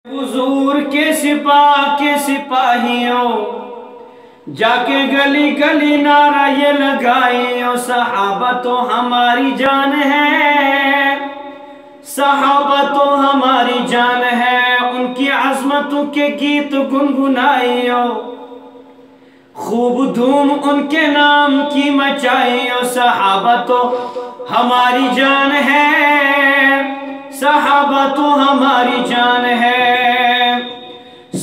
حضور کے سپاہ کے سپاہیوں جا کے گلی گلی نعرہ یہ لگائیوں، صحابہ تو ہماری جان ہے، صحابہ تو ہماری جان ہے، ان کی عظمتوں کے گیت گنگنائیوں، خوب دھوم ان کے نام کی مچائیوں، صحابہ تو ہماری جان ہے، صحابہ تو ہماری جان ہے،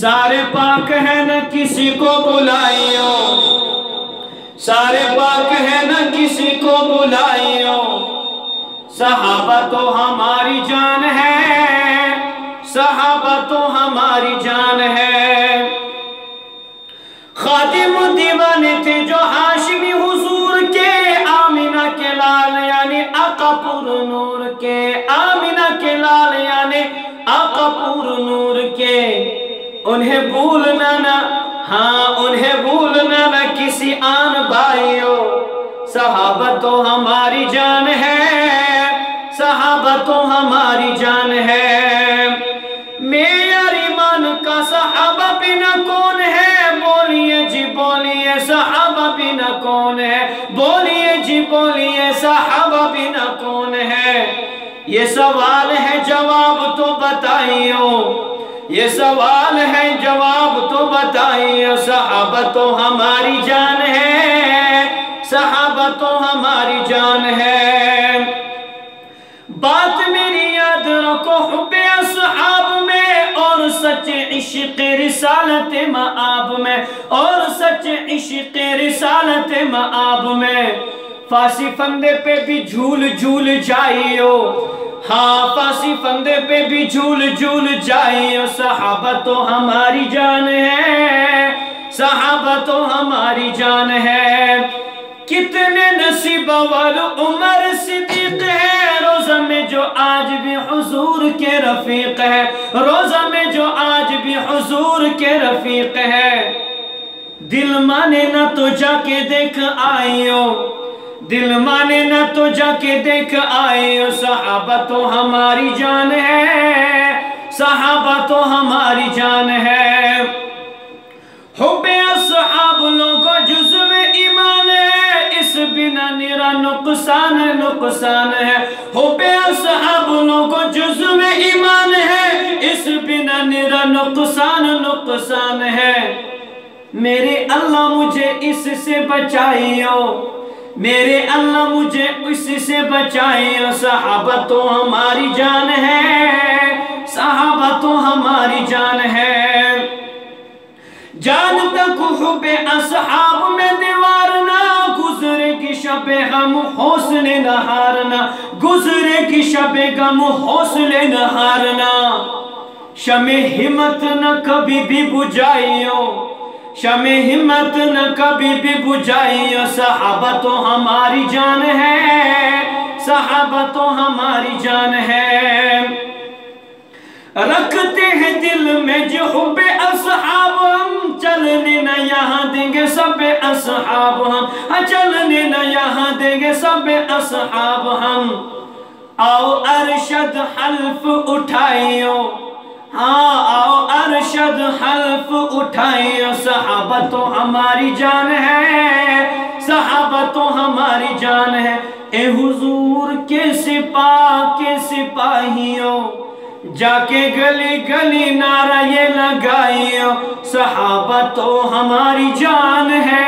سارے پاک ہیں نہ کسی کو بلائیوں، سارے پاک ہیں نہ کسی کو بلائیوں، صحابہ تو ہماری جان ہے، صحابہ تو ہماری جان ہے۔ خادم دیوانے تھے جو ہاشمی حضور کے، آمینہ کے لال یعنی آقا پر نور کے، آمینہ کے لال یعنی آقا پر نور کے، انہیں بھولنا نہ، ہاں انہیں بھولنا نہ کسی آن بھائیوں، صحابہ تو ہماری جان ہے، صحابہ تو ہماری جان ہے۔ معیار ایمان کا صحابہ بنا کون ہے، بولیے جی بولیے صحابہ بنا کون ہے، بولیے جی بولیے صحابہ بنا کون ہے۔ یہ سوال ہے جواب تو بتائیو، یہ سوال ہے جواب تو بتائیو، صحابہ تو ہماری جان ہے، صحابہ تو ہماری جان ہے۔ بات میری یاد رکھو حب اصحاب میں، اور سچ عشق رسالت مآب میں، اور سچ عشق رسالت مآب میں، فاسی فندے پہ بھی جھول جھول جائیو، ہاں فاسی فندے پہ بھی جھول جھول جائیو، صحابہ تو ہماری جان ہے، صحابہ تو ہماری جان ہے۔ کتنے نصیب وال عمر صدیق ہے، روزہ میں جو آج بھی حضور کے رفیق ہے، روزہ میں جو آج بھی حضور کے رفیق ہے۔ دل مانے نہ تو جا کے دیکھ آئیو، دل مانے نہ تو جا کے دیکھ آئیو، صحابہ تو ہماری جان ہے، صحابہ تو ہماری جان ہے۔ حب اصحاب لوگوں جزو ایمان ہے، اس بنا نرا نقصان نقصان ہے، حب اصحاب لوگوں جزو ایمان ہے، اس بنا نرا نقصان نقصان ہے۔ میرے اللہ مجھے اس سے بچائیو، میرے اللہ مجھے اس سے بچائیو، صحابہ تو ہماری جان ہے، صحابہ تو ہماری جان ہے۔ جان تک حب اصحاب میں دیوار نہ، گزرے کی شب غم حوصل نہ ہارنا، گزرے کی شب غم حوصل نہ ہارنا، شمع ہمت نہ کبھی بھی بجھائیو، شمع ہمت نہ کبھی بھی بجھائیو، صحابہ تو ہماری جان ہے، صحابہ تو ہماری جان ہے۔ رکھتے ہیں دل میں جو حب اصحاب، ہم چلنے نہ یہاں دیں گے سب اصحاب، ہم چلنے نہ یہاں دیں گے سب اصحاب ہم۔ آؤ ارشد حلف اٹھائیو، ہاں آؤ ارشد حلف اٹھائیو، صحابہ تو ہماری جان ہے، صحابہ تو ہماری جان ہے۔ اے حضور کے سپاہ کے سپاہیوں جا کے گلی گلی نعرہ یہ لگائیو، صحابہ تو ہماری جان ہے۔